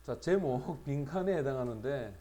자, 제목 빈칸에 해당하는데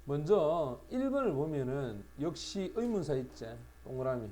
먼저 1번을 보면은 역시 의문사 있지. 동그라미.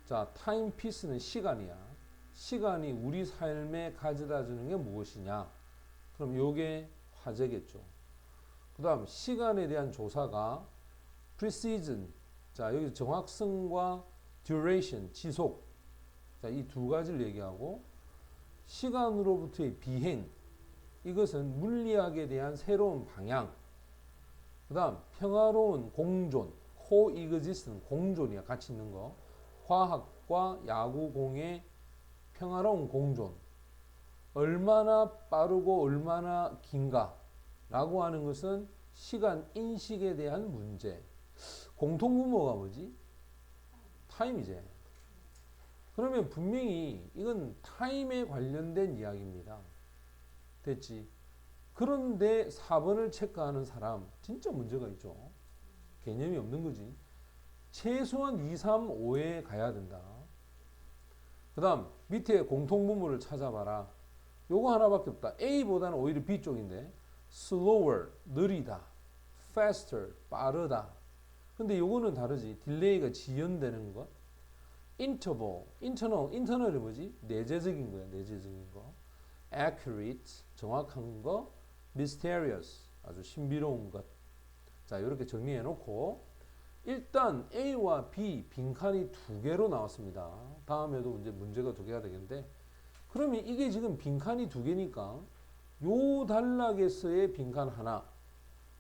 자, 타임피스는 시간이야. 시간이 우리 삶에 가져다 주는 게 무엇이냐? 그럼 요게 화제겠죠. 그 다음 시간에 대한 조사가 precision. 자, 여기 정확성과 duration, 지속. 자, 이 두 가지를 얘기하고 시간으로부터의 비행. 이것은 물리학에 대한 새로운 방향. 그 다음 평화로운 공존, coexistence, 공존이야. 같이 있는 거. 과학과 야구공의 평화로운 공존. 얼마나 빠르고 얼마나 긴가 라고 하는 것은 시간 인식에 대한 문제. 공통분모가 뭐지? 타임이지. 그러면 분명히 이건 타임에 관련된 이야기입니다. 됐지? 그런데 4번을 체크하는 사람 진짜 문제가 있죠. 개념이 없는 거지. 최소한 2, 3, 5에 가야 된다. 그 다음 밑에 공통분모를 찾아봐라. 요거 하나밖에 없다. A보다는 오히려 B 쪽인데 slower, 느리다. faster, 빠르다. 근데 요거는 다르지. 딜레이가 지연되는 것. internal이 뭐지? 내재적인 거야. 내재적인 거. accurate, 정확한 거. mysterious, 아주 신비로운 것. 자, 이렇게 정리해 놓고 일단 A와 B 빈칸이 두 개로 나왔습니다. 다음에도 이제 문제가 두 개가 되겠는데 그러면 이게 지금 빈칸이 두 개니까 요 단락에서의 빈칸 하나,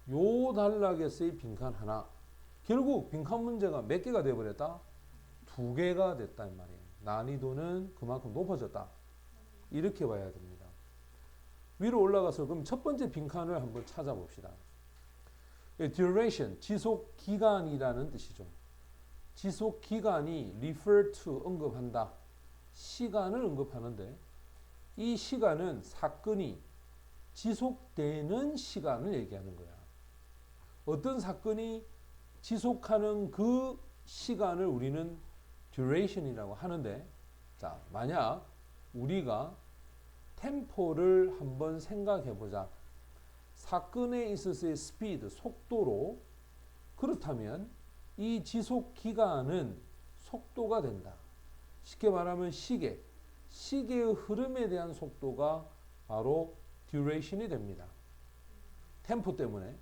요 단락에서의 빈칸 하나. 결국 빈칸 문제가 몇 개가 되어버렸다? 두 개가 됐다 이 말이에요. 난이도는 그만큼 높아졌다. 이렇게 봐야 됩니다. 위로 올라가서 그럼 첫 번째 빈칸을 한번 찾아봅시다. duration, 지속 기간이라는 뜻이죠. 지속 기간이 refer to, 언급한다. 시간을 언급하는데 이 시간은 사건이 지속되는 시간을 얘기하는 거야. 어떤 사건이 지속하는 그 시간을 우리는 duration이라고 하는데 자, 만약 우리가 템포를 한번 생각해 보자. 사건에 있어서의 스피드, 속도로 그렇다면 이 지속 기간은 속도가 된다. 쉽게 말하면 시계의 흐름에 대한 속도가 바로 duration이 됩니다. 템포 때문에.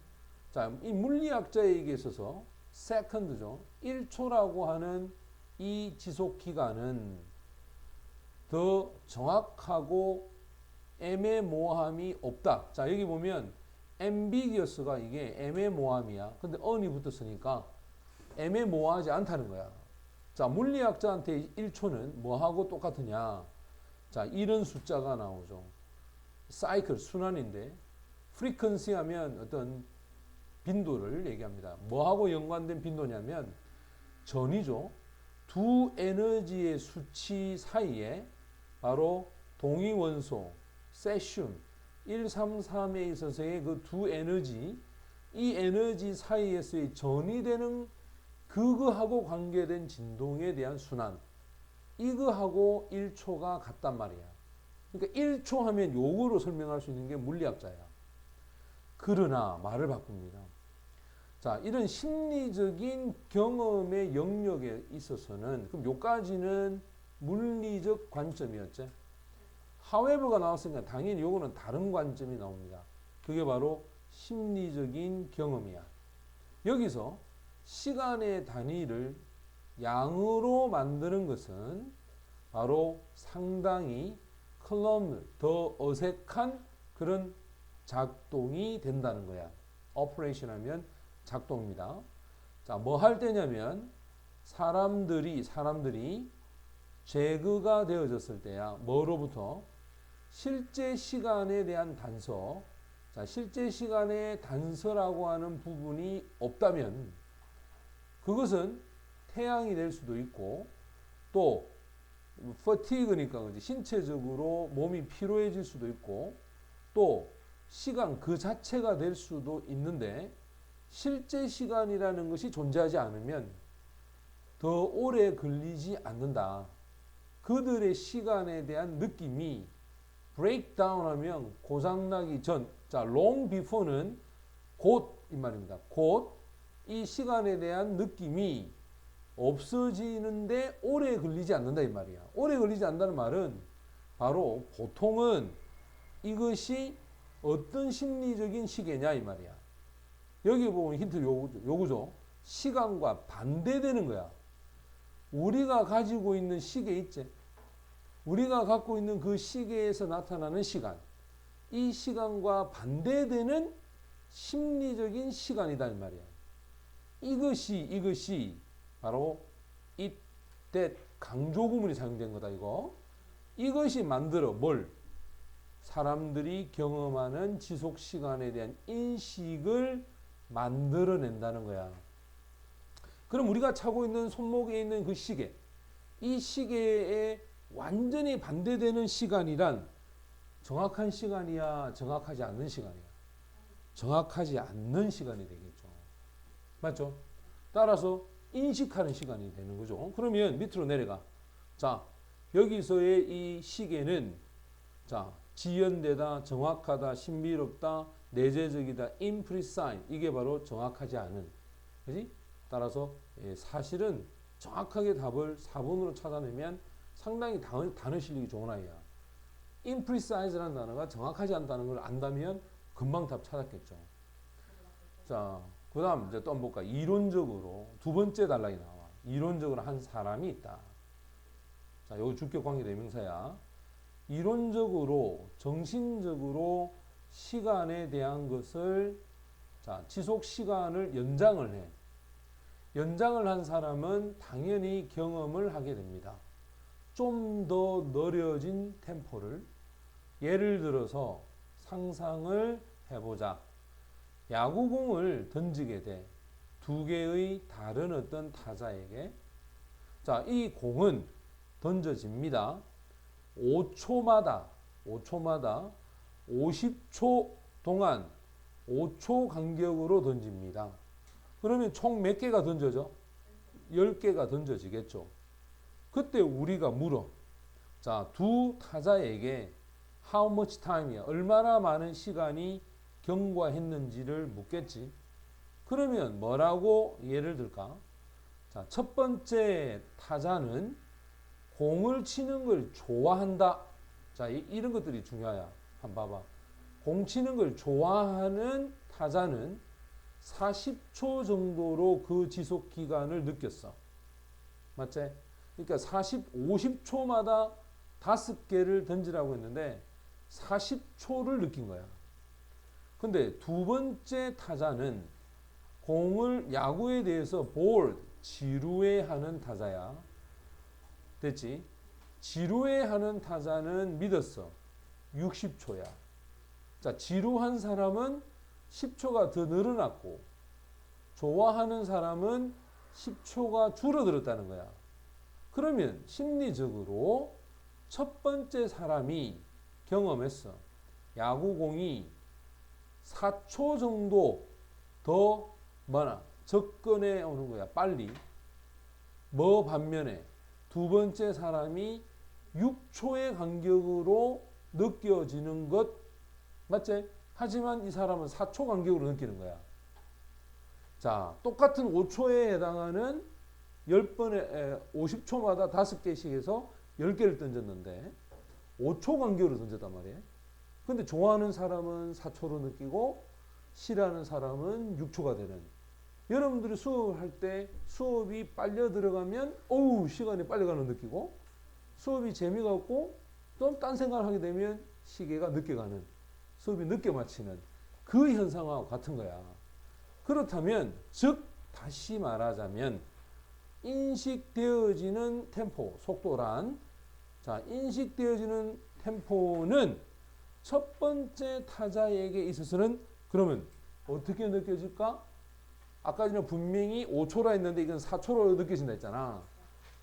자, 이 물리학자에게 있어서 second죠. 1초라고 하는 이 지속 기간은 더 정확하고 애매모호함이 없다. 자, 여기 보면 ambiguous가 이게 애매모호함이야. 근데 on이 붙었으니까 애매모호하지 않다는 거야. 자, 물리학자한테 1초는 뭐하고 똑같으냐? 자, 이런 숫자가 나오죠. 사이클, 순환인데 frequency 하면 어떤 빈도를 얘기합니다. 뭐하고 연관된 빈도냐면 전이죠. 두 에너지의 수치 사이에 바로 동위원소, 세슘, 133에 있어서의 그 두 에너지, 이 에너지 사이에서의 전이되는 그거하고 관계된 진동에 대한 순환, 이거하고 1초가 같단 말이야. 그러니까 1초 하면 요거로 설명할 수 있는 게 물리학자야. 그러나 말을 바꿉니다. 자, 이런 심리적인 경험의 영역에 있어서는 그럼 요까지는 물리적 관점이었죠. however가 나왔으니까 당연히 요거는 다른 관점이 나옵니다. 그게 바로 심리적인 경험이야. 여기서 시간의 단위를 양으로 만드는 것은 바로 상당히 더 어색한 그런 작동이 된다는 거야. 오퍼레이션 하면 작동입니다. 자, 뭐 할 때냐면 사람들이 제거가 되어졌을 때야. 뭐로부터? 실제 시간에 대한 단서. 자, 실제 시간의 단서라고 하는 부분이 없다면 그것은 태양이 될 수도 있고 또 fatigue니까 신체적으로 몸이 피로해질 수도 있고 또 시간 그 자체가 될 수도 있는데 실제 시간이라는 것이 존재하지 않으면 더 오래 걸리지 않는다. 그들의 시간에 대한 느낌이 break down 하면 고장나기 전. 자, long before는 곧 이 말입니다. 곧 이 시간에 대한 느낌이 없어지는데 오래 걸리지 않는다 이 말이야. 오래 걸리지 않는다는 말은 바로 보통은 이것이 어떤 심리적인 시계냐 이 말이야. 여기 보면 힌트 요거죠. 시간과 반대되는 거야. 우리가 가지고 있는 시계 있지? 우리가 갖고 있는 그 시계에서 나타나는 시간. 이 시간과 반대되는 심리적인 시간이다 이 말이야. 이것이 바로 it, that 강조 구문이 사용된 거다 이거. 이것이 만들어 뭘? 사람들이 경험하는 지속 시간에 대한 인식을 만들어낸다는 거야. 그럼 우리가 차고 있는 손목에 있는 그 시계, 이 시계에 완전히 반대되는 시간이란 정확한 시간이야, 정확하지 않는 시간이야? 정확하지 않는 시간이 되겠죠. 맞죠? 따라서 인식하는 시간이 되는 거죠. 그러면 밑으로 내려가. 자, 여기서의 이 시계는 자, 지연되다, 정확하다, 신비롭다, 내재적이다, imprecise. 이게 바로 정확하지 않은. 그지? 따라서 사실은 정확하게 답을 4번으로 찾아내면 상당히 단어 실력이 좋은 아이야. imprecise라는 단어가 정확하지 않다는 걸 안다면 금방 답 찾았겠죠. 자, 그 다음 이제 또 한번 볼까. 이론적으로 두 번째 단락이 나와. 이론적으로 한 사람이 있다. 자, 여기 주격 관계 대명사야. 이론적으로, 정신적으로 시간에 대한 것을 자, 지속 시간을 연장을 해. 연장을 한 사람은 당연히 경험을 하게 됩니다. 좀 더 느려진 템포를 예를 들어서 상상을 해보자. 야구공을 던지게 돼. 두 개의 다른 어떤 타자에게. 자, 이 공은 던져집니다. 5초마다 50초 동안 5초 간격으로 던집니다. 그러면 총 몇 개가 던져져? 10개가 던져지겠죠. 그때 우리가 물어. 자, 두 타자에게 how much time이야. 얼마나 많은 시간이 경과했는지를 묻겠지. 그러면 뭐라고 예를 들까? 자, 첫 번째 타자는 공을 치는 걸 좋아한다. 자, 이런 것들이 중요하야. 한번 봐봐. 공 치는 걸 좋아하는 타자는 40초 정도로 그 지속 기간을 느꼈어. 맞지? 그러니까 50초마다 5개를 던지라고 했는데 40초를 느낀 거야. 근데 두 번째 타자는 공을 야구에 대해서 지루해하는 타자야. 됐지? 지루해하는 타자는 믿었어. 60초야. 자, 지루한 사람은 10초가 더 늘어났고 좋아하는 사람은 10초가 줄어들었다는 거야. 그러면 심리적으로 첫 번째 사람이 경험했어. 야구공이 4초 정도 더 접근해 오는 거야. 빨리. 반면에 두 번째 사람이 6초의 간격으로 느껴지는 것. 맞지? 하지만 이 사람은 4초 간격으로 느끼는 거야. 자, 똑같은 5초에 해당하는 10번에 50초마다 5개씩 해서 10개를 던졌는데 5초 간격으로 던졌단 말이에요. 근데 좋아하는 사람은 4초로 느끼고 싫어하는 사람은 6초가 되는. 여러분들이 수업을 할 때 수업이 빨려 들어가면 시간이 빨리 가는 느끼고 수업이 재미가 없고 또 딴 생각을 하게 되면 시계가 늦게 가는, 수업이 늦게 마치는 그 현상하고 같은 거야. 그렇다면 즉 다시 말하자면 인식되어지는 템포, 속도란 자, 인식되어지는 템포는 첫 번째 타자에게 있어서는 그러면 어떻게 느껴질까? 아까 전에 분명히 5초라 했는데 이건 4초로 느껴진다 했잖아.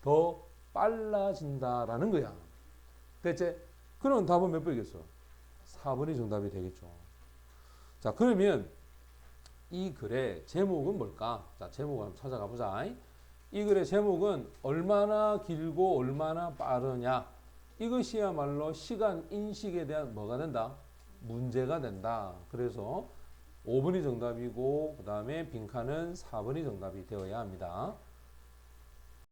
더 빨라진다라는 거야. 됐지? 그럼 답은 몇 번이겠어? 4번이 정답이 되겠죠. 자, 그러면 이 글의 제목은 뭘까? 자, 제목을 한번 찾아가 보자. 이 글의 제목은 얼마나 길고 얼마나 빠르냐. 이것이야말로 시간 인식에 대한 뭐가 된다? 문제가 된다. 그래서 5번이 정답이고 그 다음에 빈칸은 4번이 정답이 되어야 합니다.